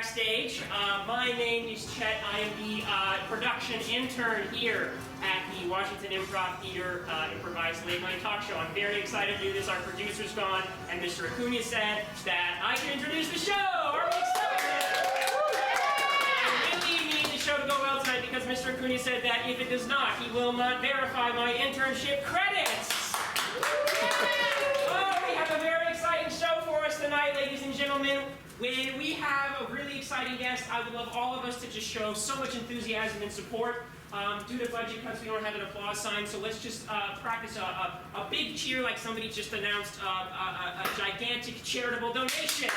backstage. My name is Chet. I am the production intern here at the Washington Improv Theater Improvised Late Night Talk Show. I'm very excited to do this. Our producer's gone, and Mr. Acuna said that I can introduce the show. Are we excited? I really need the show to go well tonight because Mr. Acuna said that if it does not, he will not verify my internship credits. Oh, we have a very exciting show for us tonight, ladies and gentlemen. When we have a really exciting guest, I would love all of us to just show so much enthusiasm and support. Due to budget cuts, we don't have an applause sign, so let's just practice a big cheer like somebody just announced a gigantic charitable donation.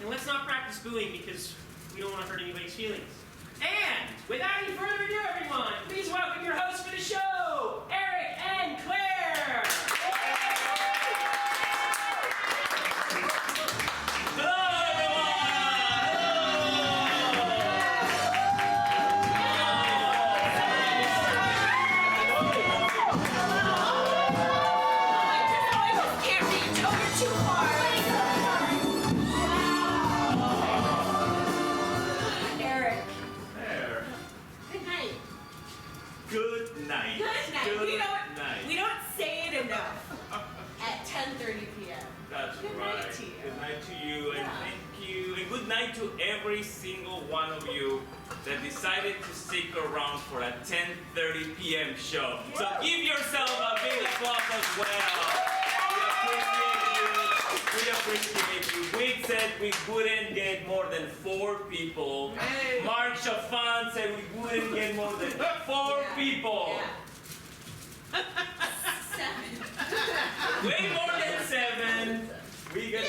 And let's not practice booing because we don't want to hurt anybody's feelings. And without any further ado, everyone, please welcome your hosts for the show, Eric and Claire. We don't say it enough at 10:30 p.m. That's Good right. night to you. Good night to you, and thank you. And good night to every single one of you that decided to stick around for a 10:30 p.m. show. So give yourself a big applause as well. We appreciate you. We said we wouldn't get more than 4 people. Hey. March of Fun said we wouldn't get more than 4 people. Yeah. 7. Way more than 7. We got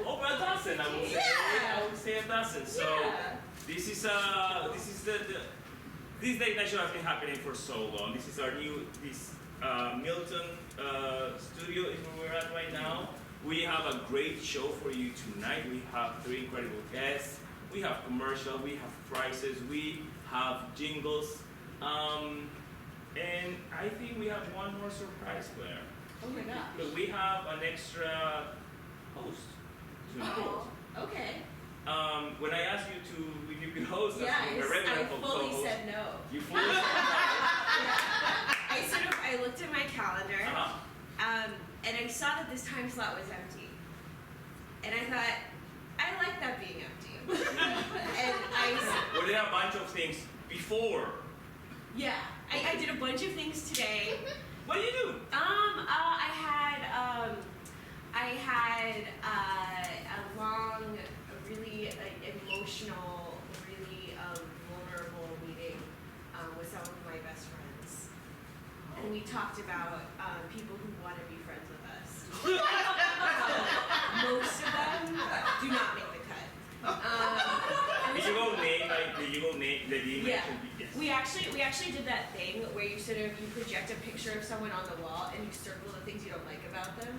over a dozen. I would say. Yeah. I would say a dozen. So this is this Late Night Show has been happening for so long. This is our new Milton studio is where we're at right now. We have a great show for you tonight. We have 3 incredible guests. We have commercial. We have prizes. We have jingles. And I think we have one more surprise, Claire. Oh my gosh. But we have an extra host tonight. Oh, okay. When I asked you to, if you could host us, Yeah, a regular I fully co-host, said no. you fully said no. I looked at my calendar, Uh-huh. and I saw that this time slot was empty. And I thought, I like that being empty. And Were there a bunch of things before? I did a bunch of things today. What do you do? I had a long, really emotional, really vulnerable meeting with some of my best friends. And we talked about people who want to be friends with us. Most of them do not make the cut. Did you go name the name? Yeah. Yes. We actually did that thing where you project a picture of someone on the wall and you circle the things you don't like about them.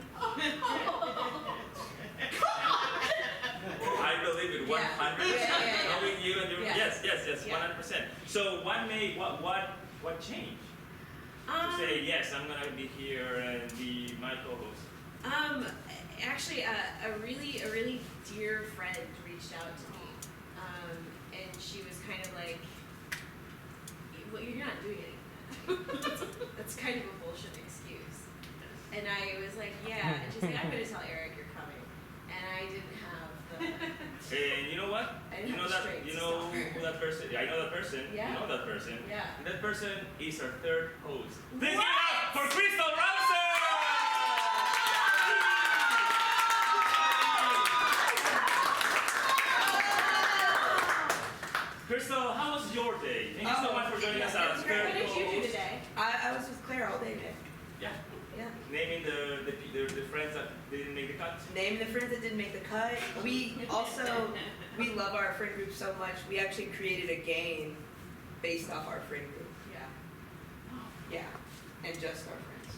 I believe it 100%. Yeah. Knowing you and your yes, Yeah. 100%. So what changed? To say yes, I'm gonna be here and be my co-host. Actually, a really dear friend reached out to me, and she was kind of like, "Well, you're not doing anything. That's kind of a bullshit excuse." And I was like, "Yeah," and she's like, "I'm gonna tell Eric you're coming," and I didn't have the. And you know what? I didn't You know have that. strength You to know stop her. who that person? I know that person. Yeah. You know that person. Yeah. And that person is our 3rd host. Please give it What? up for Crystal Ramsey! Crystal, how was your day? Thank you so much for joining us as 3rd What did you do co-host. today? I was with Claire all day today. Yeah. Yeah. Naming the friends that didn't make the cut. Naming the friends that didn't make the cut. We we love our friend group so much. We actually created a game based off our friend group. Yeah. Yeah. And just our friends.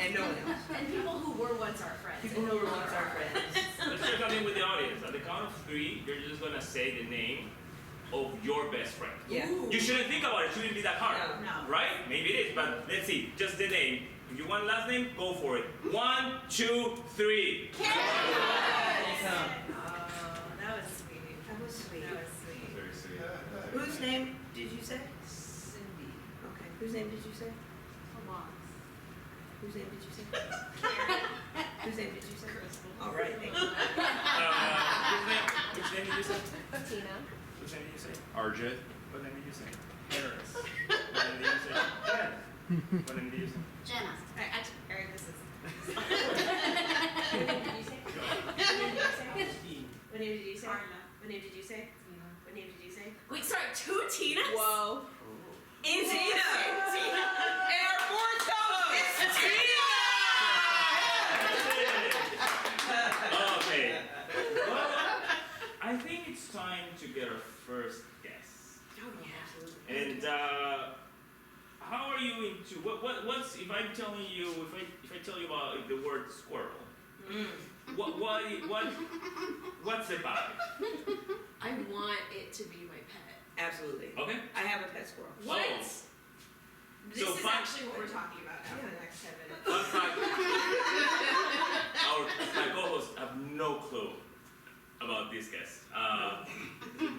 And no one else. And people who were once our friends. People who were once our friends. Let's check in with the audience. At the count of 3, you're just gonna say the name of your best friend. Yeah. Ooh. You shouldn't think about it. It shouldn't be that hard. No. Right? Maybe it is, but let's see. Just the name. If you want last name, go for it. 1, 2, 3. Oh, that was sweet. That was sweet. That was sweet. Very sweet. Whose name did you say? Cindy. Okay. Whose name did you say? Tomas. Whose name did you say? Karen. Whose name did you say? Crystal. All right. Thank you. Which name did you say? Tina. Which name did you say? RJ. What name did you say? Harris. What name did you say? Ben. What name did you say? Jenna. Alright, actually, Eric, this is. What name did you say? What name did you say? Arna. What name did you say? Tina. What name did you say? Wait, sorry, 2 Tinas? Whoa. Is Tina. Tina. Airporto. It's Okay. Well, I think it's time to get our first guest. Oh yeah. And how are you into what's if I'm telling you if I tell you about the word squirrel? What's it about? I want it to be my pet. Absolutely. Okay. I have a pet squirrel. What? This So is fun- actually what we're talking about now for the next 10 minutes. Fun fact, my co-hosts have no clue about this guest.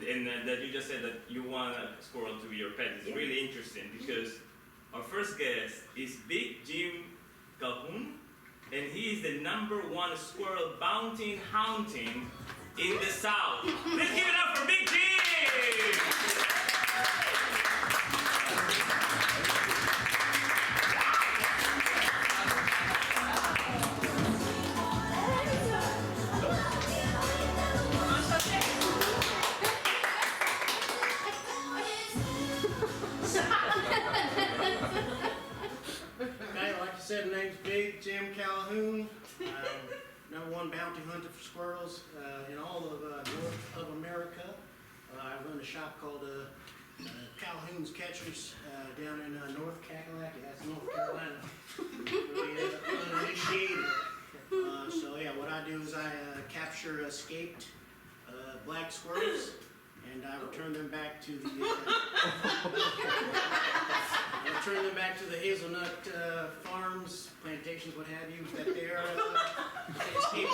And that you just said that you want a squirrel to be your pet is Yeah. really interesting because our first guest is Big Jim Calhoun, and he is the #1 squirrel bounty hunting in the South. Let's give it up for Big Jim! Okay, like I said, my name's Big Jim Calhoun. #1 bounty hunter for squirrels in all of North of America. I run a shop called Calhoun's Catchers down in North Kakalaki, that's North Carolina. Really uninitiated. So yeah, what I do is I capture escaped black squirrels and I return them back to the hazelnut farms, plantations, what have you, that they're escaping.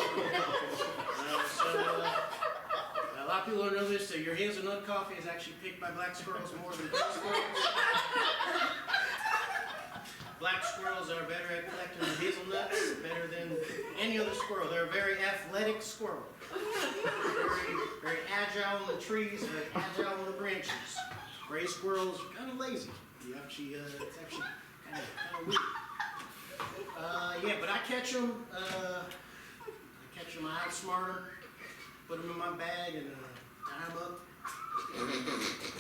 A lot of people don't know this, so your hazelnut coffee is actually picked by black squirrels more than black squirrels. Black squirrels are better at collecting the hazelnuts, better than any other squirrel. They're a very athletic squirrel. Very agile on the trees, very agile on the branches. Gray squirrels are kind of lazy. You actually, it's actually kind of weird. Yeah, but I catch them. I outsmart them, put them in my bag, and tie them up.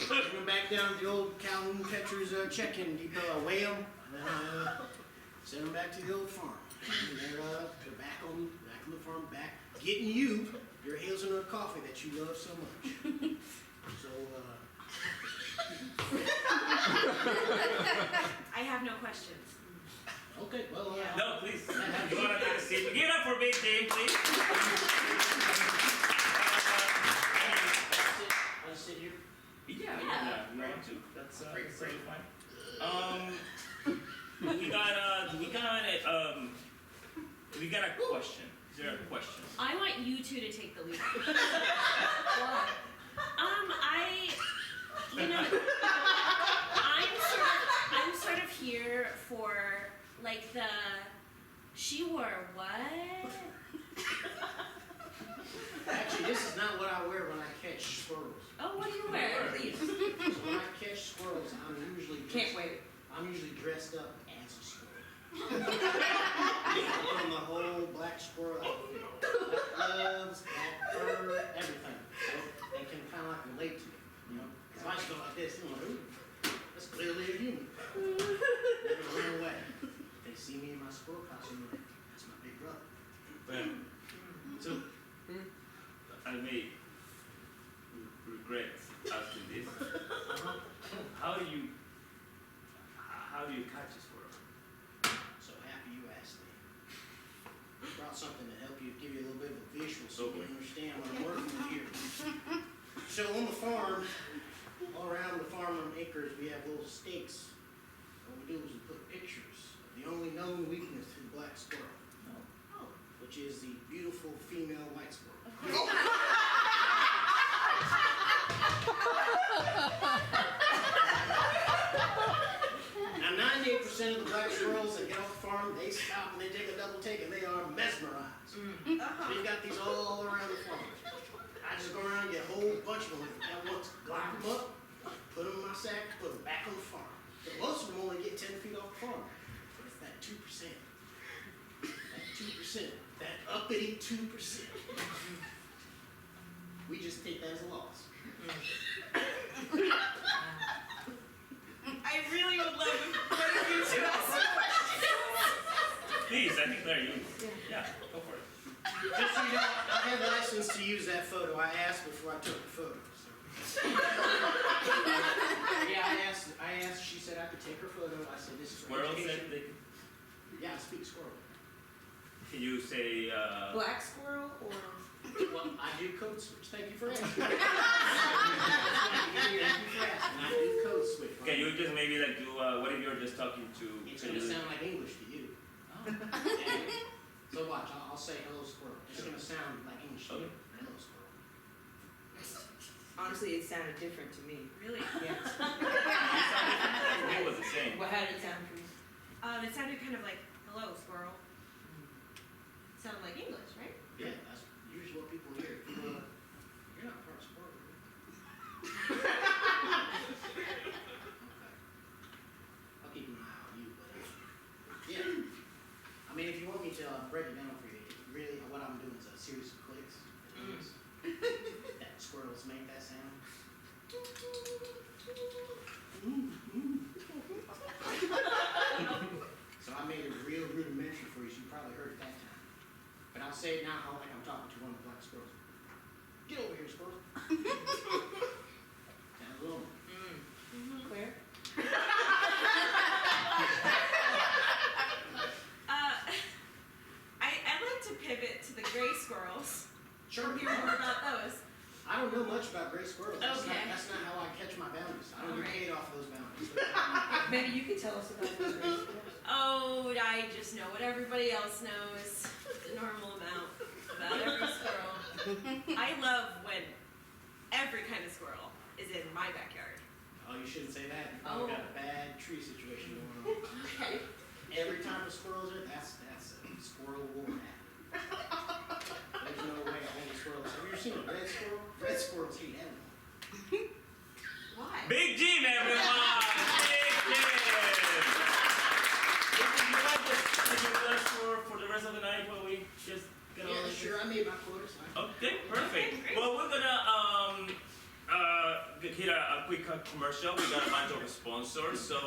Bring them back down to the old Calhoun Catchers check-in depot. I weigh them, and then I send them back to the old farm. And they're back on the farm, back getting you your hazelnut coffee that you love so much. So, I have no questions. okay, well, No, please. You want to take a seat? Give it up for Big Jim, please. I'll sit here. Yeah, you want to. That's Great. fine. We got a question. Is there a question? I want you two to take the lead. I'm sort of here for like the she wore what? Actually, this is not what I wear when I catch squirrels. Oh, what do you wear? Please. So when I catch squirrels, I'm usually dressed up as a squirrel. I put on the whole black squirrel outfit. Black gloves, black fur, everything. So they can kind of like relate to me, you know? If I just go like this, I'm like, ooh, that's clearly a human. Never run away. If they see me in my squirrel costume, they're like, that's my big brother. So, I may regret asking this. How do you catch a squirrel? So happy you asked me. Brought something to help you, give you a little bit of a visual so you can understand what I'm working with here. So on the farm, all around the farm on acres, we have little stakes. What we do is we put pictures of the only known weakness in black squirrel, which is the beautiful female white squirrel. Now, 98% of the black squirrels that get off the farm, they stop and they take a double take and they are mesmerized. So you've got these all around the farm. I just go around and get a whole bunch of them at once, glide them up, put them in my sack, put them back on the farm. But most of them only get 10 feet off the farm. But it's that 2%. That 2%. That uppity 2%. We just take that as a loss. I really would love one of you to ask a question. Please, I think they're you. Yeah, go for it. Just so you know, I had license to use that photo. I asked before I took the photo. So. Yeah, I asked, she said I could take her photo. I said, this is for Squirrel education. said they could. Yeah, I speak squirrel. Can you say, Black squirrel or? Well, I do code switch. Thank you for asking. Thank you for asking. I do code switch. can you just maybe like do, what if you're just talking to? It's going to sound like English to you. Oh. So watch, I'll say hello squirrel. It's going to sound like English to you. Okay. Hello squirrel. Honestly, it sounded different to me. Really? Yes. It was the same. Well, how did it sound for you? It sounded kind of like, hello, squirrel. Sounded like English, right? Yeah, that's usually what people hear. People, you're not part of squirrel, are you? Okay. I'll keep an eye on you, but yeah. I mean, if you want me to break it down for you, it's really what I'm doing is a series of clicks. That squirrels make that sound. So I made it real rudimentary for you, so you probably heard it that time. But I'll say it now how like I'm talking to one of the black squirrels. Get over here, squirrel. Sounds a little. Claire? I'd like to pivot to the gray squirrels. Sure. Hear more about those. I don't know much about gray squirrels. That's Okay. not how I catch my bounties. I don't get paid off of those bounties. Maybe you could tell us about those race squirrels. Oh, I just know what everybody else knows. The normal amount about every squirrel. I love when every kind of squirrel is in my backyard. Oh, you shouldn't say that. You probably got a bad tree situation going on. Okay. Every time a squirrel's there, that's a squirrel war happening. There's no way all the squirrels. Have you ever seen a red squirrel? Red squirrels hate animals. Why? Big Jim, everyone! Big Jim! Would you like to stick with us for the rest of the night while we just get on Yeah, with sure. I made my quota. So Okay, perfect. Well, we're gonna hit a quick commercial. We got a bunch of sponsors, so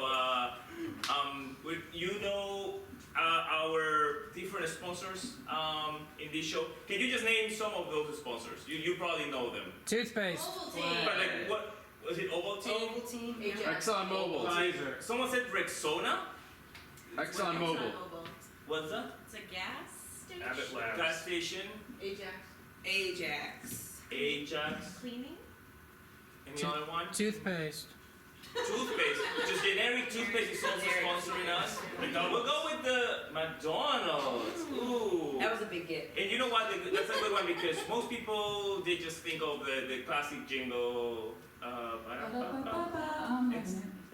you know our different sponsors in this show. Can you just name some of those sponsors? You probably know them. Toothpaste. Ovaltine. But like, what was it? Ovaltine? Ovaltine, Ajax. ExxonMobil. Like, someone said Rexona. ExxonMobil. What's that? It's a gas station. Abbott Labs. Gas station. Ajax. Ajax. Ajax. Cleaning. Any other one? Toothpaste. Toothpaste. Just generic toothpaste is also sponsoring us. We'll go with the McDonald's. Ooh. That was a big get. And you know what? That's a good one because most people they just think of the classic jingle.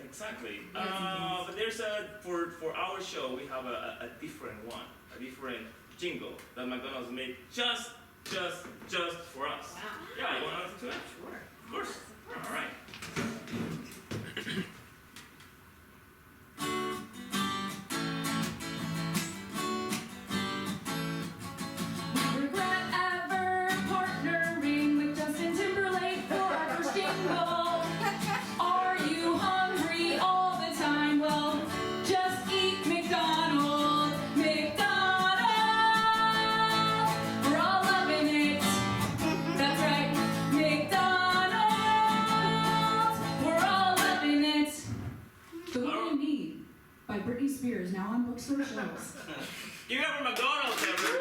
Exactly. But there's for our show we have a different one, a different jingle that McDonald's made just for us. Wow. Yeah, you want to listen to it? Sure. Of course. All right. Regret ever partnering with Justin Timberlake for our first jingle. Are you hungry all the time? Well, just eat McDonald's. McDonald's. We're all loving it. That's right. McDonald's. We're all loving it. Food and Need by Britney Spears, now on bookstore shelves. Give it up for McDonald's, everyone.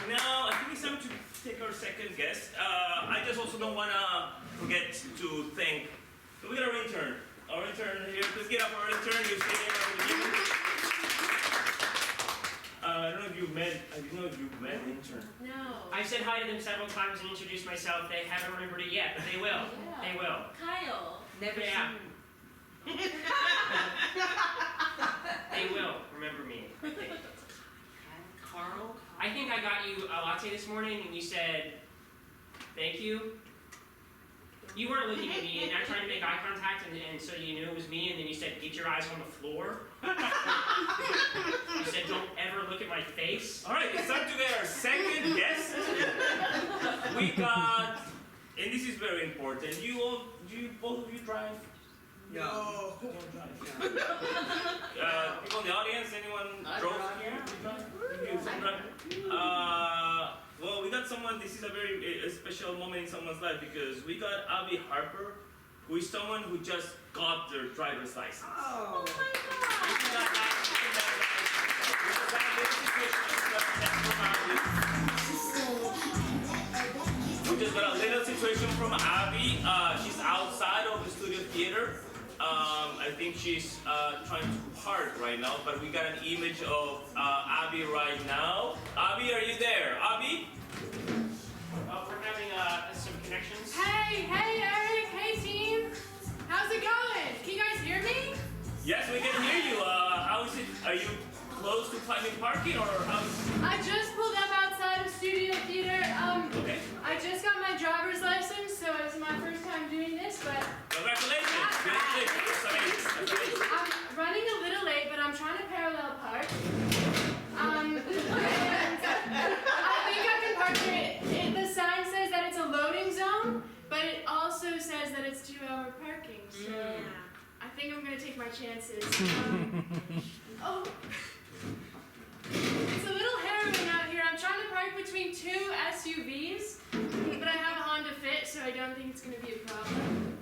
Now, I think it's time to take our second guest. I just also don't want to forget to thank, we got our intern, Our intern here. Please get up our intern. You're sitting over the beginning. I don't know if you've met. I didn't know if you've met the intern. No. I've said hi to them several times and introduced myself. They haven't remembered it yet, but they will. Yeah. They will. Kyle. Never Yeah. seen. They will remember me. I think. Carl. I think I got you a latte this morning and you said, thank you. You weren't looking at me and I tried to make eye contact and so you knew it was me and then you said, get your eyes on the floor. You said, don't ever look at my face. All right, it's time to get our second guest. We got, and this is very important. Both of you drive? No. You don't drive. People in the audience, anyone I drove drive. here? You drive? You some drive? Well, we got someone. This is a very special moment in someone's life because we got Abby Harper, who is someone who just got their driver's license. Oh. We just got a little situation from Abby. She's outside of the studio theater. I think she's trying to park right now, but we got an image of Abby right now. Abby, are you there? Abby? We're having some connections. Hey, Eric, hey team. How's it going? Can you guys hear me? Yes, we can hear you. How is it? Are you close to finding parking or how is it? I just pulled up outside of Studio Theater. Okay. I just got my driver's license, so it's my first time doing this, but Congratulations. Congratulations. That's amazing. That's amazing. I'm running a little late, but I'm trying to parallel park. And I think I can park it. The sign says that it's a loading zone, but it also says that it's 2-hour parking. So I think I'm gonna take my chances. Oh, it's a little harrowing out here. I'm trying to park between two SUVs, but I have a Honda Fit, so I don't think it's gonna be a problem.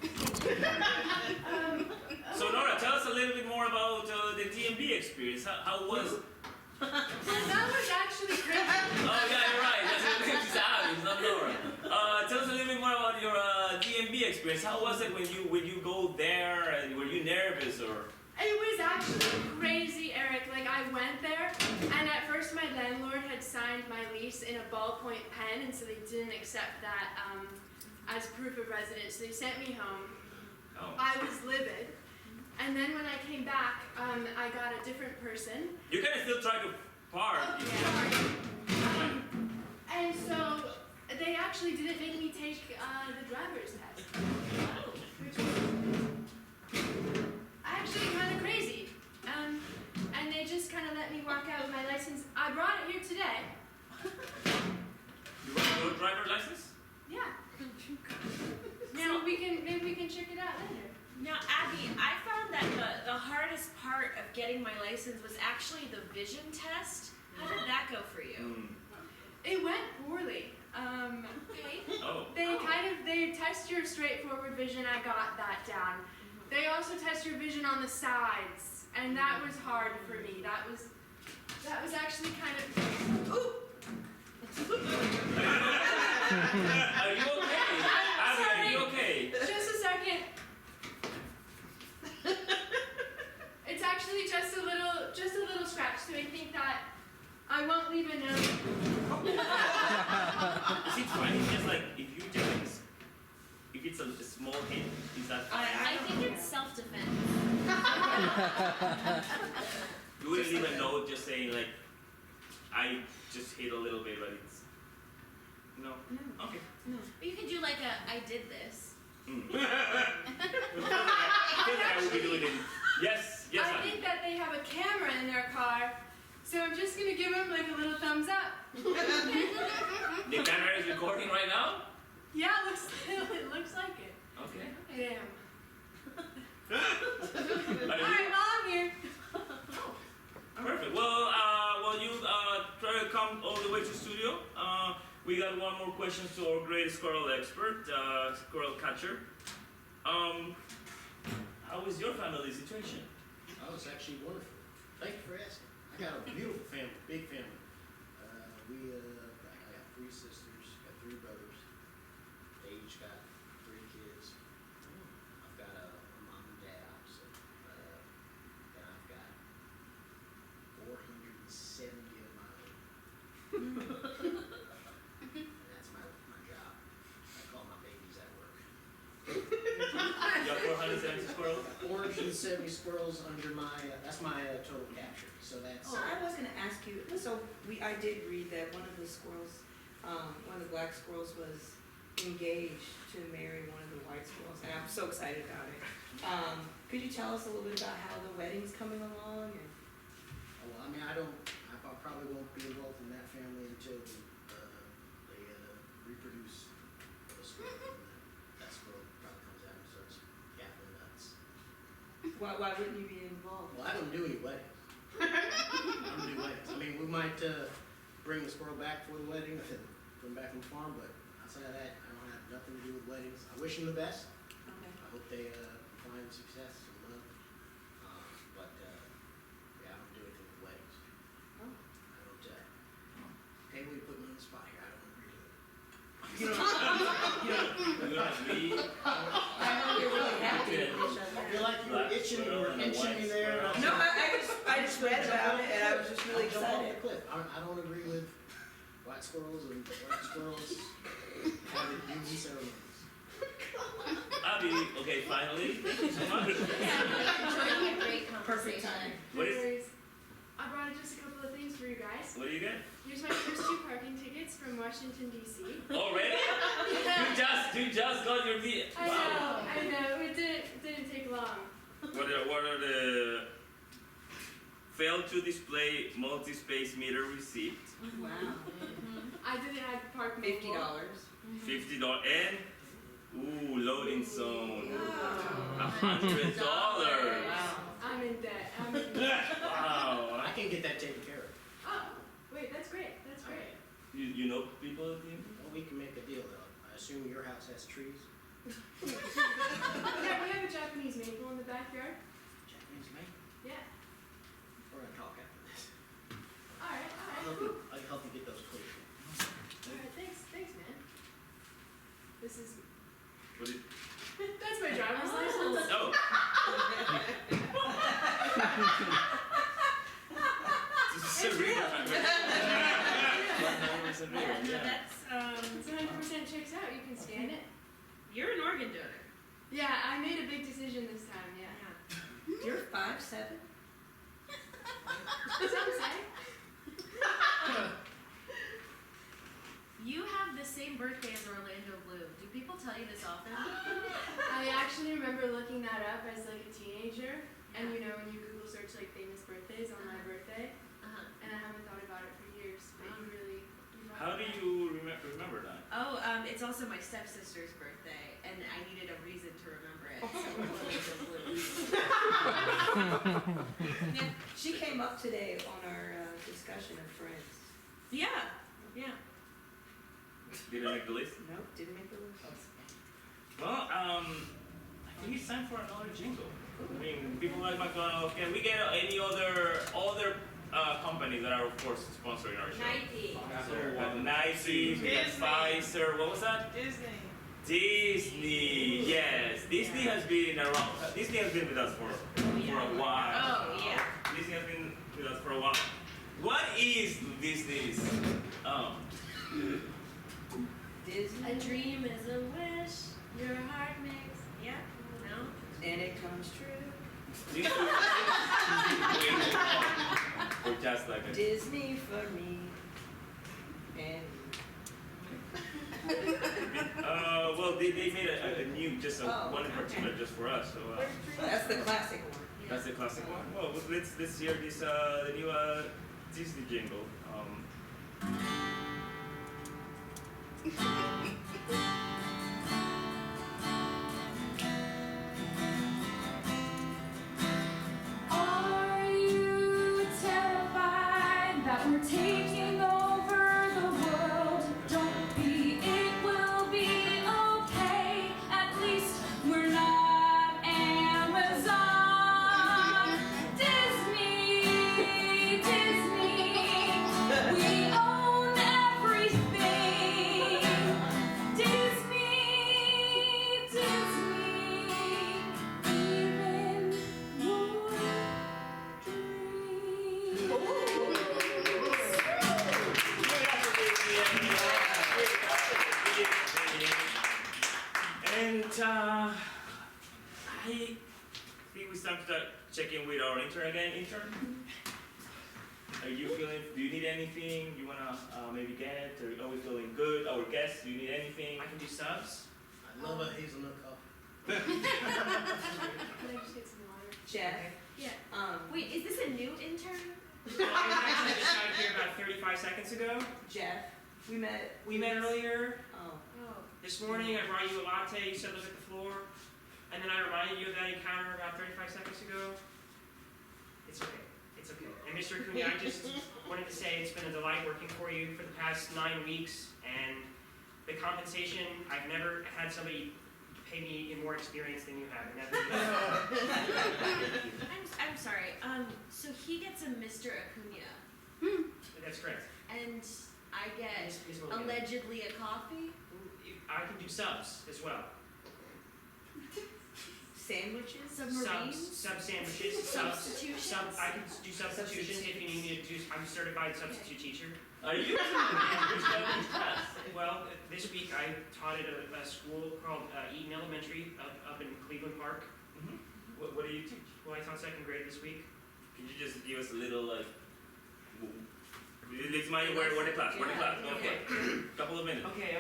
So Nora, tell us a little bit more about the DMV experience. How was? That was actually crazy. Oh yeah, you're right. That's what makes it Abby. It's not Nora. Tell us a little bit more about your DMV experience. How was it when you go there? And were you nervous or? It was actually crazy, Eric. Like, I went there, and at first my landlord had signed my lease in a ballpoint pen, and so they didn't accept that as proof of residence. So they sent me home. Oh. I was livid. And then when I came back, I got a different person. You can still try to park. And so they actually didn't make me take the driver's test. Which was actually kind of crazy. And they just kind of let me walk out with my license. I brought it here today. You want your driver's license? Yeah. Now maybe we can check it out later. Now, Abby, I found that the hardest part of getting my license was actually the vision test. How did that go for you? It went poorly. Oh. They test your straightforward vision. I got that down. They also test your vision on the sides, and that was hard for me. That was actually kind of. Ooh. Are you okay? Abby, are you okay? Just a second. It's actually just a little scratch, so I think that I won't leave a note. Is it fine? It's just like if it's a small hit, is that fine? I think it's self-defense. You wouldn't leave a note just saying like, I just hit a little bit, but it's no. No. Okay. No. But you can do like I did this. I feel like I would be doing it. Yes, I Abby. think that they have a camera in their car, so I'm just gonna give them like a little thumbs up. The camera is recording right now? Yeah, it looks like it. Okay. Damn. Are All you- right, well, I'm here. Perfect. Well, you try to come all the way to studio. We got one more question to our great squirrel expert, squirrel catcher. How is your family situation? Oh, it's actually wonderful. Thank you for asking. I got a beautiful family, big family. I got 3 sisters, got 3 brothers. They each got 3 kids. I've got a mom and dad. 70 squirrels under my, that's my total capture, so that's. So I was gonna ask you, so I did read that one of the squirrels, one of the black squirrels was engaged to marry one of the white squirrels, and I'm so excited about it. Could you tell us a little bit about how the wedding's coming along? And Well, I mean, I probably won't be involved in that family until they reproduce the squirrel, and that squirrel probably comes out and starts yapping nuts. why wouldn't you be involved? Well, I don't do any weddings. I don't do weddings. I mean, we might bring the squirrel back for the wedding and put him back on the farm, but outside of that, I don't have nothing to do with weddings. I wish them the best. Okay. I hope they find success and love. But yeah, I don't do anything with weddings. Oh. I don't. Okay, we put me on the spot here. I don't agree with it. You know, I know you're really happy with each I other. feel like you were itching me there. No, I just read about it and I was just really Jump off excited. the cliff. I don't agree with white squirrels and black squirrels having union ceremonies. Abby, okay, finally. Thank you so much. Enjoying a great Perfect conversation. time. What is? Anyways, I brought just a couple of things for you guys. What do you get? Here's my first 2 parking tickets from Washington, D.C. Already? You just got your deal. I know, it didn't take long. What are the failed to display multi-space meter receipt? Wow. I didn't have to park $50. mobile. $50 and loading zone. Wow. $100. Wow. I'm in debt. I'm in debt. Wow. I can get that taken care of. Oh, wait, that's great. That's great. You know people at the end? Well, we can make a deal though. I assume your house has trees. Yeah, we have a Japanese maple in the backyard. Japanese maple. Yeah. We're gonna talk after this. Alright, I'll help you get those clear. Alright, thanks, man. This is, What is? that's my driver's license. Oh. This is a real That's, It's 100% checks out. You can scan it. you're an organ donor. Yeah, I made a big decision this time, yeah. You're 5'7"? Some say. You have the same birthday as Orlando Bloom. Do people tell you this often? I actually remember looking that up as like a teenager, and you know when you Google search like famous birthdays on my birthday, and I haven't thought about it for years, but you really. How do you remember that? Oh, it's also my stepsister's birthday, and I needed a reason to remember it. So Orlando Bloom. Yeah. She came up today on our discussion of Friends. Yeah, yeah. Did it make the list? Nope, didn't make the list. Well, I think it's time for another jingle. I mean, people like McDonald's. Can we get any other companies that are, of course, sponsoring our show? Nike. Nike, we got Pfizer. What was that? Disney. Disney. Yes, Disney has been around. Disney has been with us for a while. Oh, yeah. Disney has been with us for a while. What is Disney's? Disney. A dream is a wish your heart makes. Yeah, no? And it comes true. Disney. Or just like a Disney for me. And well, they made a new, just Oh, one in particular, just for us. So that's the classic one. that's the classic one. Well, let's hear this the new Disney jingle. Are you terrified that we're taking over the world? Don't be, it will be okay. At least we're not Amazon. Disney, Disney, we own everything. check in with our intern again. Intern, are you feeling? Do you need anything you wanna maybe get? Or are we feeling good? Our guests, do you need anything? I can do subs. I love a hazelnut coffee. Can I just get some water? Jeff, Yeah. Wait, is this a new intern? Well, I was actually just got here about 35 seconds ago. Jeff, we met. We met earlier. Oh, Oh. This morning, I brought you a latte. You said look at the floor. And then I reminded you of that encounter about 35 seconds ago. It's okay. It's okay. And Mr. Acuna, I just wanted to say it's been a delight working for you for the past 9 weeks. And the compensation, I've never had somebody pay me in more experience than you have. And that's I'm sorry. So he gets a Mr. Acuna, That's correct. and I get Ms. Mulligan. allegedly a coffee. I can do subs as well. sandwiches? Submarines. Sub sandwiches, subs. Substitutions. I can do substitutions if you need me to do. I'm a certified substitute teacher. Are you? Which class? Well, this week I taught at a school called Eaton Elementary up in Cleveland Park. Mhm. What do you teach? Well, I taught second grade this week. Could you just give us a little like? Let's mind where the class? Where the class? Okay. Couple of minutes. Okay.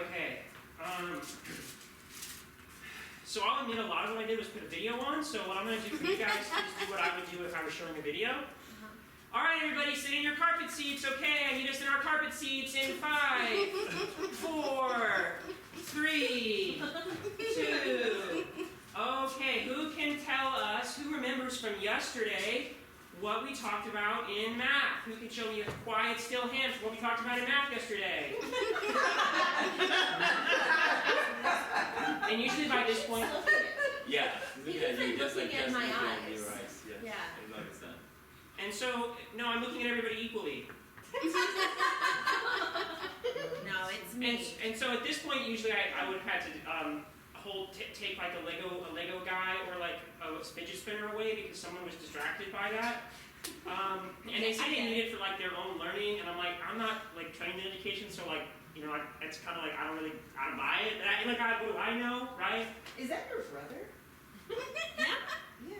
So I'll admit a lot of what I did was put a video on. So what I'm going to do for you guys is do what I would do if I was showing a video. All right, everybody, sit in your carpet seats. Okay, I need us in our carpet seats in 5, 4, 3, 2. Okay, who can tell us, who remembers from yesterday what we talked about in math? Who can show me a quiet, still hand for what we talked about in math yesterday? And usually by this point, Yeah. He Yeah, was, you like, just looking at just my look at eyes. your eyes. Yes. Yeah. I noticed that. and so, no, I'm looking at everybody equally. No, it's me. And so at this point, usually I would have had to take like a Lego guy or like a fidget spinner away because someone was distracted by that. And they say they need it for like their own learning, and I'm like, I'm not like trained in education, so like, you know, like, it's kind of like I don't buy it. And like, what do I know, right? Is that your brother? Yeah.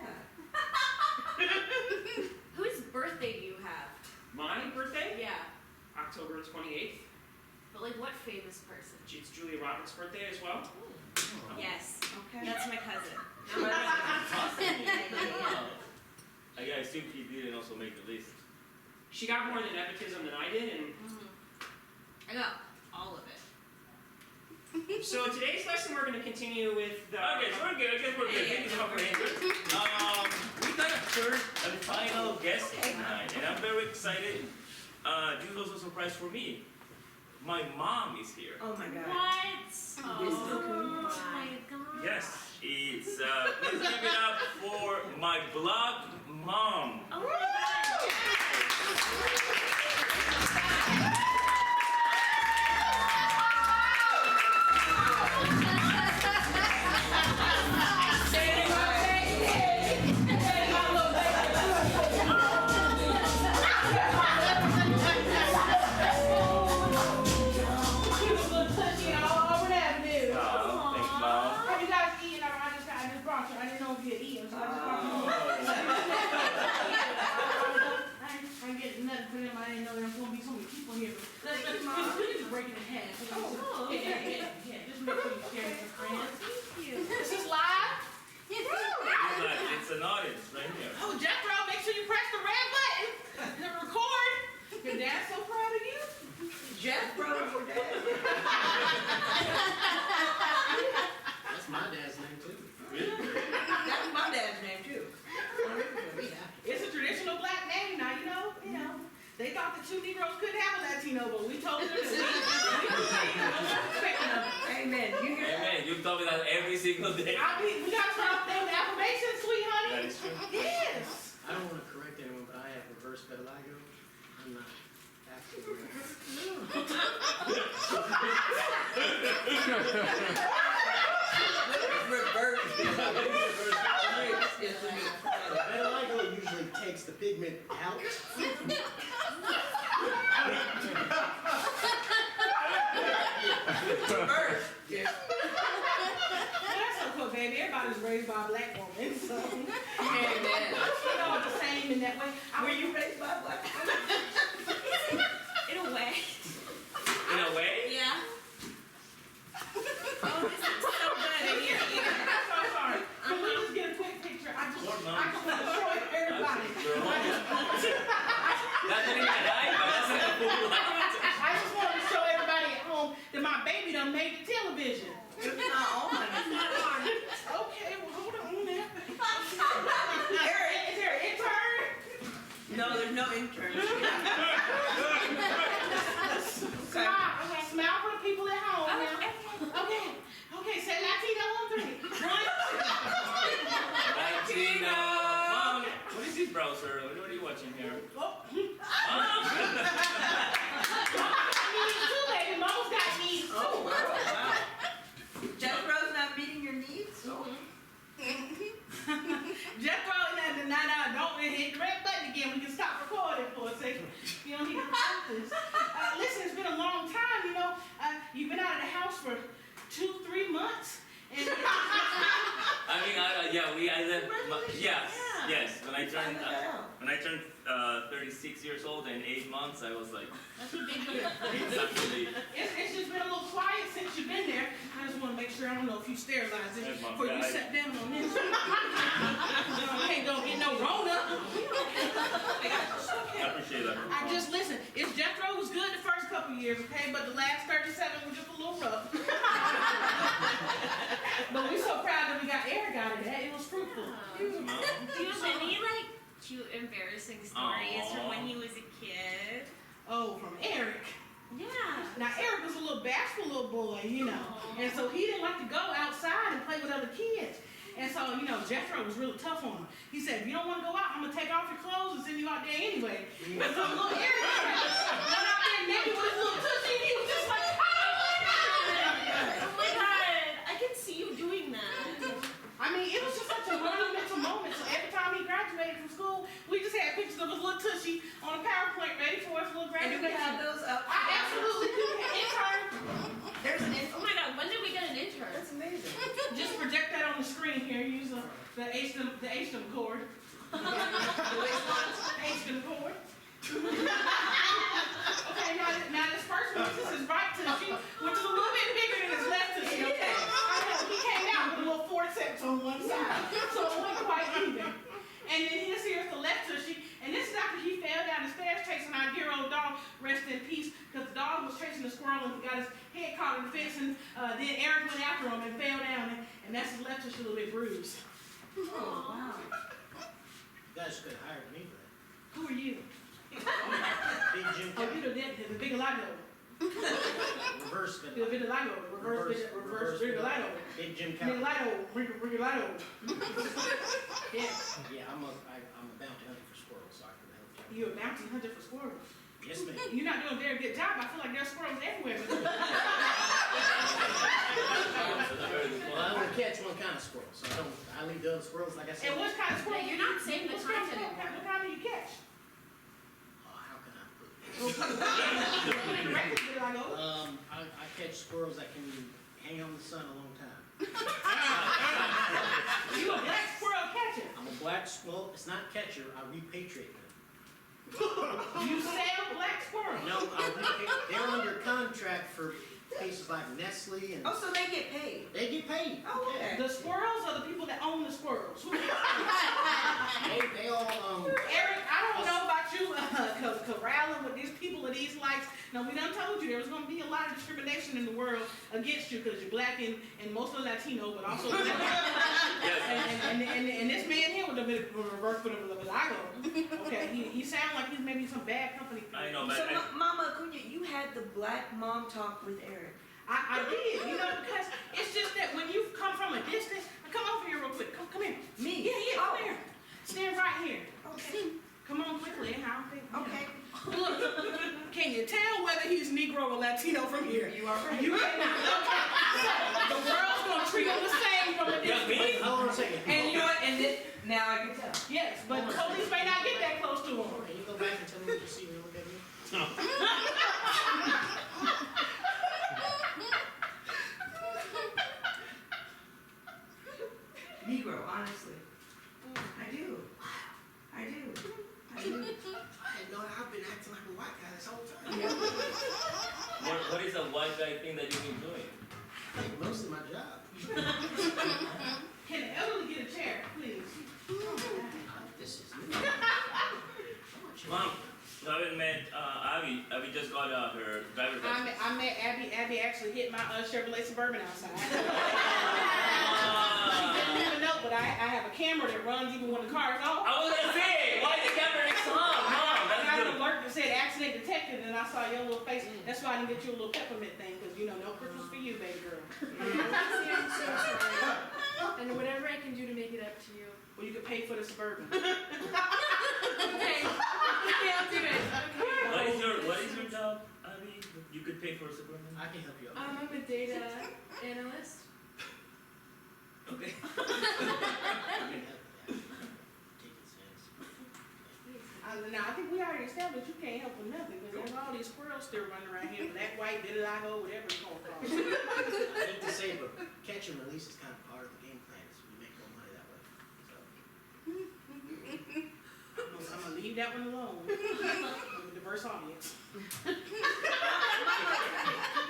Whose birthday do you have? My birthday, Yeah. October 28th. But like, what famous person? It's Julia Roberts' birthday as well. Yes. Okay. That's my cousin. I assume he didn't also make the list. She got more than nepotism than I did, and I got all of it. so today's lesson we're going to continue with the. Okay, so we're good. I guess we're good. Thank you so much for answering. We got a third and final guest tonight, and I'm very excited. This is also a surprise for me. My mom is here. Oh my God. What? Oh my god. Yes, it's please give it up for my blog mom. Oh my god. It's an audience right here. Oh, Jethro, make sure you press the red button to record. Your dad's so proud of you. Jethro, your dad. That's my dad's name too. That's my dad's name too. It's a traditional black name now, you know. They thought the two Negroes couldn't have a Latino, but we told them that we respecting them. Amen. You hear that? Amen. You tell me that every single day. We gotta start with affirmations, sweet honey. That is true. Yes. I don't want to correct anyone, but I have reverse vitiligo. I'm not actually. Reverse. Vitiligo usually takes the pigment out. Reverse. Yeah. That's so cool, baby. everybody's raised by a black woman, so. And, you know, the same in that way. Were you raised by a black woman? In a way. In a way? Yeah. Oh, this is so good. I need to eat it. I'm so sorry. Can we just get a quick picture? I just want to show everybody. That's not even an eye, but that's not a full light. I just wanted to show everybody at home that my baby done made the television. It's not on. Okay, well, hold on there. Is there an intern? No, there's no intern. Smile for the people at home now. Okay, say Latino on 3. 1. Latino. Mom, what is this browser? What are you watching here? Oh. Mom. Needs too, baby. Mama's got needs too. Oh, wow. Jethro's not meeting your needs? Jethro, don't hit the red button again. We can stop recording for a second. You don't need to record this. Listen, it's been a long time, you know. You've been out of the house for 2-3 months. And I mean, I lived. Yes. When I turned 36 years old and 8 months, I was like, That's a big deal. it's actually. it's just been a little quiet since you've been there. I just want to make sure, I don't know if you sterilized it Hey, Mom, before you I- sat down on this. Can't go get no Rona. I appreciate that. I just listen. Jethro was good the first couple years, okay, but the last 37 was just a little rough. But we're so proud that we got Eric out of that. It was fruitful. Do you have any like cute embarrassing stories from when he was a kid? Oh, from Eric. Yeah. Now Eric was a little bashful little boy, you know, and so he didn't like to go outside and play with other kids. And so, you know, Jethro was really tough on him. He said, if you don't want to go out, I'm going to take off your clothes and send you out there anyway. But so little Eric went out there naked with his little tushy, and he was just like, Oh my god, I can see you doing that. I mean, it was just such a monumental moment. So every time he graduated from school, we just had pictures of his little tushy on a PowerPoint ready for his little And you graduation. can have those up. I absolutely do. Intern. There's an intern. Oh my god, when did we get an intern? That's amazing. Just project that on the screen here. Use the HDMI cord. HDMI cord. Okay, now this first one, this is right tushy, which is a little bit bigger than his left tushy. Okay? I know, he came out with a little forceps on one side, so it wasn't quite even. And then here's the left tushy, and this is after he fell down the stairs chasing our dear old dog, rest in peace, because the dog was chasing the squirrel and he got his head caught in the fence, and then Eric went after him and fell down, and that's his left tushy a little bit bruised. Oh, wow. You guys could have hired me for that. Who are you? Big Jim Oh, you're the vitiligo. Reverse The Vitiligo. vitiligo. Reverse vitiligo. Big Jim Calhoun. Vitiligo. Yes. Yeah, I'm a bounty hunter for squirrels, so I could help you. You're a bounty hunter for squirrels. Yes, ma'am. You're not doing a very good job. I feel like there's squirrels everywhere. Well, I only catch one kind of squirrel, so I leave the other squirrels, like I said. And what kind of squirrel? You're not saying the time anymore. What kind do you catch? Oh, how can I put it? Vitiligo. I catch squirrels that can hang on the sun a long time. You a black squirrel catcher. I'm a black squirrel. It's not catcher. I repatriate them. You sell black squirrels. No, they're under contract for places like Nestle and Oh, so they get paid. they get paid. Oh, okay. The squirrels are the people that own the squirrels. Who They all Eric, I don't know about you corralling with these people of these likes. Now, we done told you there was going to be a lot of discrimination in the world against you because you're black and mostly Latino, but also black. and this man here with the reverse vitiligo, okay, he sounds like he's maybe some bad company. I know, So, but Mama Acuna, you had the black mom talk with Eric. I did, you know, because it's just that when you come from a distance, come over here real quick. Come here. Me? Yeah, come here. Stand right here. Okay. Come on quickly. I don't think. Okay. Look, can you tell whether he's Negro or Latino from here? You are right. You cannot. Okay. So the world's gonna treat him the same from a just distance. me? hold on a second. And you know what? And this, now I can tell. Yes, but the police may not get that close to him. Can you go back and tell me what you see when you look at me? is a white guy thing that you've been doing? Mostly my job. Can the elderly get a chair, please? This is me. Mom, you haven't met Abby. Abby just got her driver's license. I met Abby. Abby actually hit my Chevrolet Suburban outside. She didn't even know, but I have a camera that runs even when the car's off. I was gonna say, why the camera next to Mom? Mom, I got that's an good. alert that said accident detected, and I saw your little face. That's why I didn't get you a little peppermint thing, because you know, no Christmas for you, baby girl. I'm so sorry. And whatever I can do to make it up to you. Well, you could pay for the Suburban. Okay. Okay, I'll do it. Okay. What is your job, Abby? You could pay for a Suburban? I can help you out. I'm a data analyst. Okay. I can help you out. Take it serious. Now, I think we already established you can't help with nothing, because there's all these squirrels still running around here, black, white, vitiligo, whatever it's called. I hate to say, but catch and release is kind of part of the game plan, so we make more money that way. So. I'm gonna leave that one alone. I'm a diverse audience. Can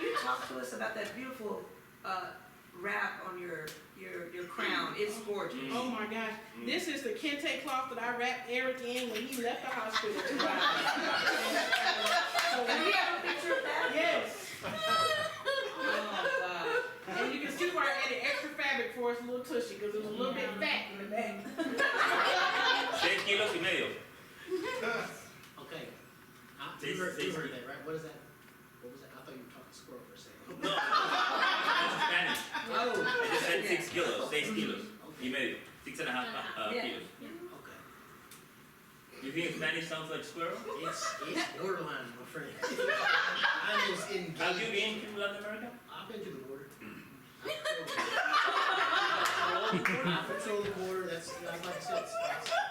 you talk to us about that beautiful wrap on your crown? It's gorgeous. Oh my gosh, this is the kente cloth that I wrapped Eric in when he left the hospital 2 hours. Do we have a picture of that? Yes. Oh, God. And you can see where I added extra fabric for its little tushy, because it was a little bit fat in the back. 6 kilos y medio. Okay. Say- You heard say- that, right? What is that? What was that? I thought you were talking squirrel for a second. No, that's Spanish. Oh. I just said 6 kilos, 6 kilos y medio. 6.5 Yeah. kilos. Okay. You think Spanish sounds like squirrel? It's borderline, my friend. I'm as engaged. Have you been to Latin America? I've been to the border. I patrol the border. That's like I said, it's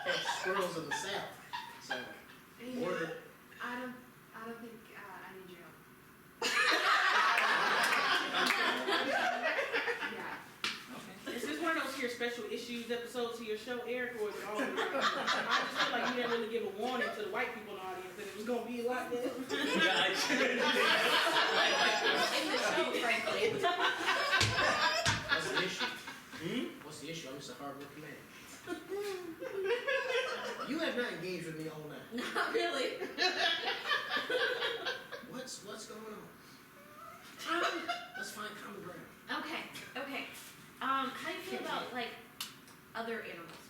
catch squirrels in the south. So And border. I don't think I need your help. Yeah. Is this one of those here special issues episodes to your show, Eric, or is it all? I just feel like you didn't really give a warning to the white people in the audience that it was gonna be like that. Yeah, I should. In the show, frankly. What's the issue? What's the issue? I'm just a hard-working man. You have not engaged with me all night. Not really. What's going on? Let's find common ground. Okay. How do you feel about like other animals?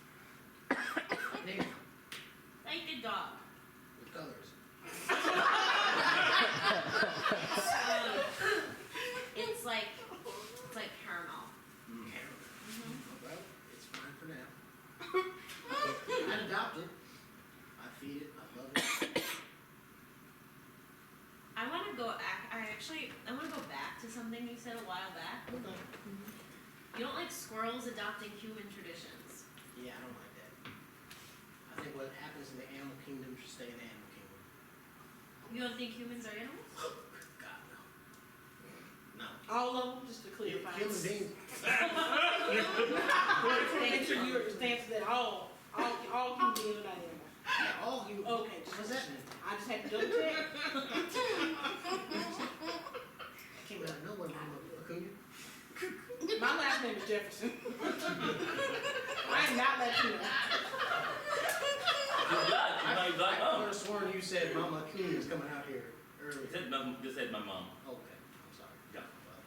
Name Like a dog. the colors. It's like caramel. Well, it's fine for now. I adopt it. I feed it. I love it. I want to go back to something you said a while back. Okay. You don't like squirrels adopting human traditions. Yeah, I don't like that. I think what happens in the animal kingdom should stay in the animal kingdom. You don't think humans are animals? God, no. No. All of them, just to clarify. Human beings. Make sure you understand that all human beings are not animals. Yeah, all human. Okay, What's that mean? I just had to double check. I came out of nowhere, Mama Acuna. My last name is Jefferson. I am not Latino. You're black. I You're black could mom. have sworn you said Mama Acuna is coming out here early. Just said my mom. Okay, I'm sorry. Yeah. Well,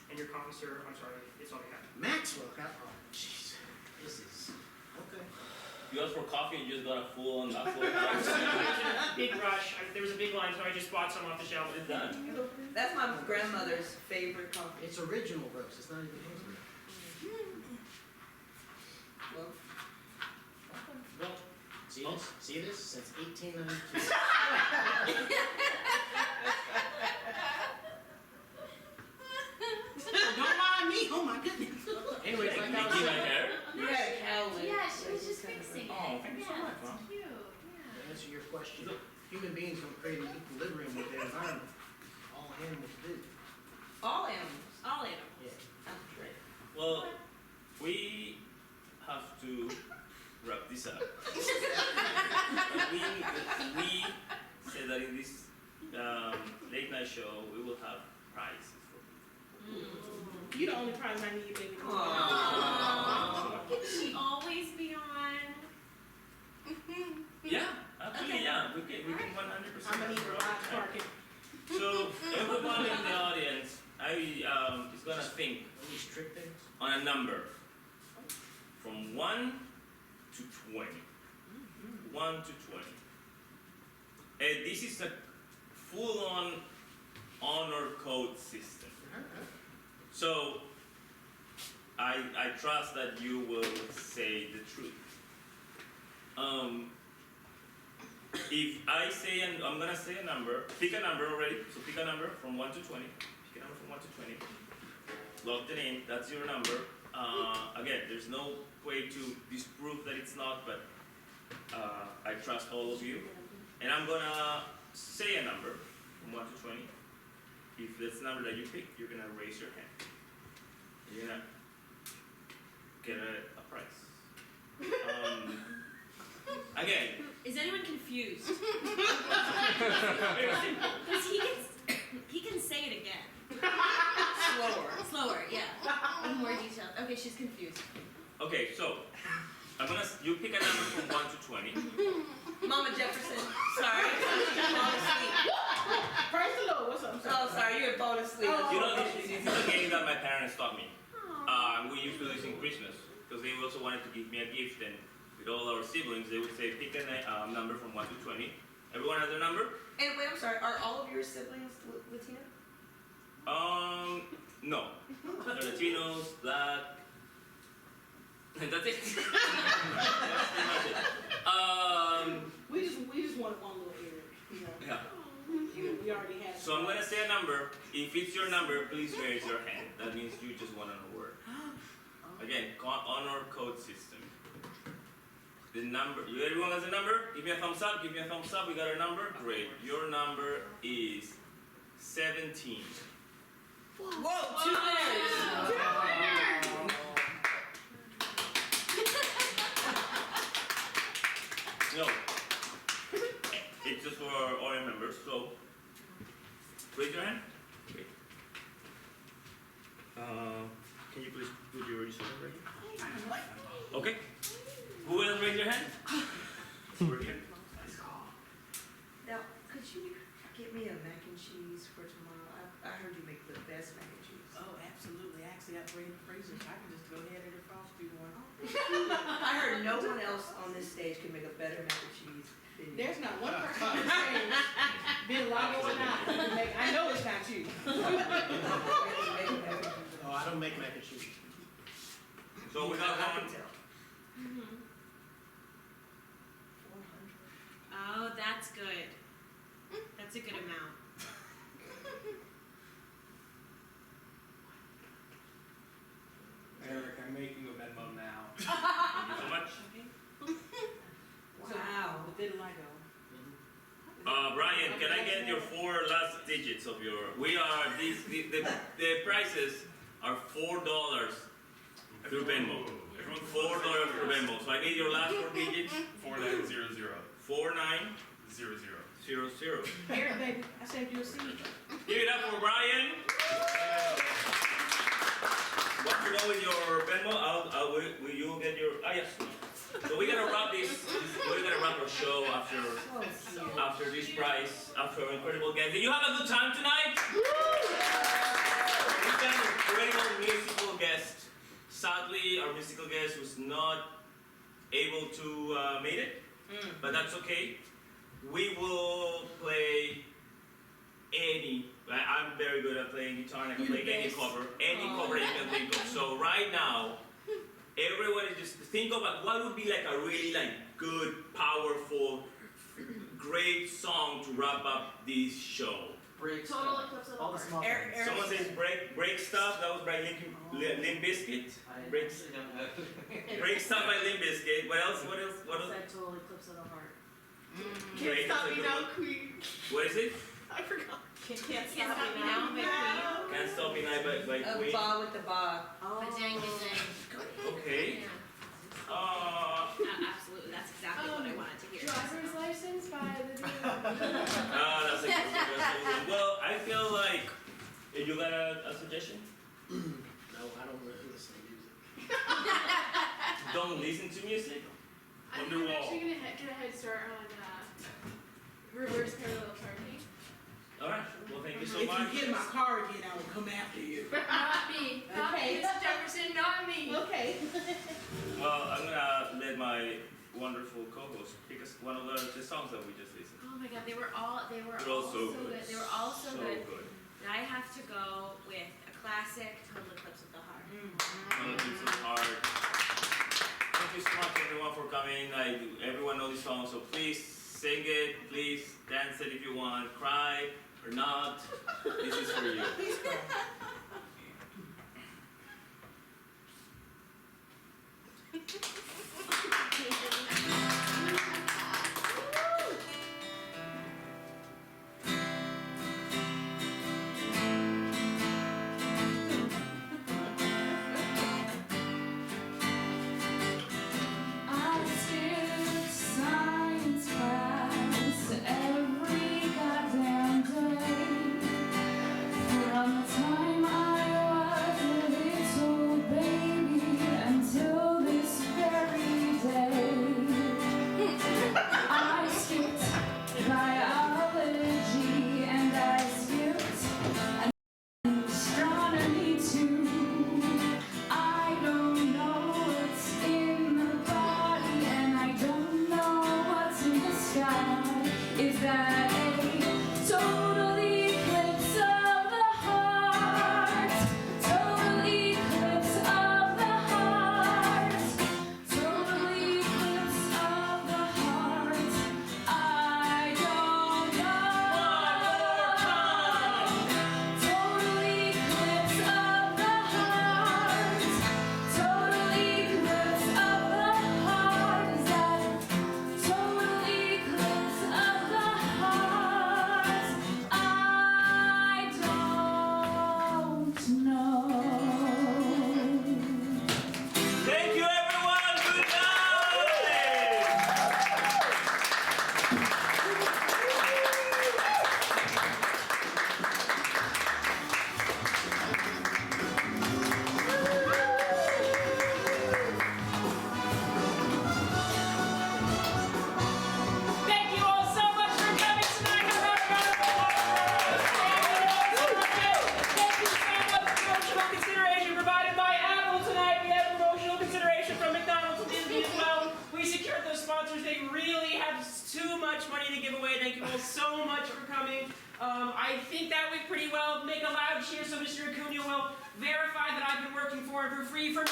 And your comment, sir, I'm sorry, it's all you have. Maxwell, God, oh, jeez. This is, okay. You asked for coffee and you just got a full on that full. Big rush. There was a big line, so I just bought some off the shelf. It's done. That's my grandmother's favorite coffee. It's original roast, it's not even hazelnut. Well, Well, see this? Since 1892. Don't mind me. Oh my goodness. Anyways, like I was Making my saying, hair. you had a cowlick. Yeah, she was just fixing it. Oh, thank you so Yeah, much, that's Mom. cute. to Yeah. answer your question, human beings don't create an equilibrium with their environment. All animals do. All animals. All animals. Yeah. I'm great. Well, we have to wrap this up. we say that in this night show, we will have prizes for people. You the only prize I need, baby. Can she always be on? Yeah, actually, Okay. yeah, we can 100%. I'm gonna need a ride parking. So everyone in the audience, is gonna think on a number from 1 to 20. 1 to 20. And this is a full-on honor code system. So I trust that you will say the truth. If I say, and I'm gonna say a number, pick a number already. So pick a number from 1 to 20. Pick a number from 1 to 20. Lock it in. That's your number. Again, there's no way to disprove that it's not, but I trust all of you. And I'm gonna say a number from 1 to 20. If that's the number that you pick, you're gonna raise your hand. You're gonna get a prize. Again. Is anyone confused? Very simple. Because he can say it again. Slower, yeah. In more detail. Okay, she's confused. Okay, so you pick a number from 1 to 20. Mama Jefferson. Sorry. Fall asleep. Praise the Lord. What's up, sir? Oh, sorry, you're falling asleep. Oh. You know, this is a game that my parents taught me. We used to do this in Christmas because they also wanted to give me a gift, and with all our siblings, they would say pick a number from 1 to 20. Everyone has their number? And wait, I'm sorry, are all of your siblings Latino? No. They're Latinos, black. That's it. That's it. We just wanted one little Eric, you know. Yeah. We already had. So I'm gonna say a number. If it's your number, please raise your hand. That means you just won an award. Again, honor code system. The number. Everyone has a number? Give me a thumbs up. Give me a thumbs up. We got a number. Great. Your number is 17. Whoa, 2 winners. No. It's just for all your members. So raise your hand. Okay. Can you please put your research ready? Okay. Who will raise your hand? Over here. Now, could you get me a mac and cheese for tomorrow? I heard you make the best mac and cheese. Oh, absolutely. I actually got to bring the freezers. I can just go ahead and defrost you one. I heard no one else on this stage can make a better mac and cheese than you. There's not one person on the stage, Bill Lago or not, that can make. I know it's not you. Oh, I don't make mac and cheese. So we got I one. can tell. 400. Oh, that's good. That's a good amount. Eric, I'm making a Venmo now. Thank you so much. Wow. But then Lago. Brian, can I get your 4 last digits of your? The prices are $4 through Venmo. $4 through Venmo. So I need your last 4 digits. 4900. 4900. Eric, baby, I saved you a seat. Give it up for Brian. Once you go with your Venmo, you'll get your. Ah, yes. So we're gonna wrap we're gonna wrap our show after this prize, after our incredible guests. Did you have a good time tonight? We got an incredible musical guest. Sadly, our musical guest was not able to make it, but that's okay. We will play I'm very good at playing guitar and I can play any cover you can think of. So right now, everyone is just think of what would be like a really good, powerful, great song to wrap up this show. Total Eclipse of the Heart. Someone says break stuff. That was by Limp Bizkit. Break stuff by Limp Bizkit. What else? Said Total Eclipse of the Heart. Great. Can't stop me now, Queen. What is it? I forgot. Can't stop me now, my queen. Can't Stop Me Now by A Queen. ba with the ba. Ba-dang, ba-dang. Okay. Absolutely, that's exactly what I wanted to hear. Driver's License by the That's a good one. Well, I feel You got a suggestion? No, I don't really listen to music. Don't listen to music? I'm Wonderwall. actually gonna get a head start on reverse parallel parking. Alright, well thank you so If much. you hit my car again, I will come after you. Not me. Not Okay. me, Mr. Jefferson, not me. Okay. Well, I'm gonna let my wonderful co-host pick us one of the songs that we just listened. Oh my god, they were all They're all all so so good. good. They were all so good. good. And I have to go with a classic, Total Eclipse of the Heart. It's so hard. Thank you so much everyone for coming. Everyone knows this song, so please sing it, please dance it if you want, cry or not. This is for you. I skipped science class every goddamn day. From the time I was a little baby until this very day. I skipped biology and I skipped astronomy too. I don't know what's in the body and I don't know what's in the sky. Is that a total eclipse of the heart? Total eclipse of the heart. Total eclipse of the heart. I don't know. Total eclipse of the heart. Total eclipse of the heart. Is that total eclipse of the heart? I don't know. Thank you everyone, good night! Thank you all so much for coming tonight. Thank you so much for promotional consideration provided by Apple tonight. We have promotional consideration from McDonald's and Disney as well. We secured those sponsors. They really have too much money to give away. Thank you all so much for coming. I think that went pretty well. Make a loud cheer so Mr. Acuna will verify that I've been working for him for free for 9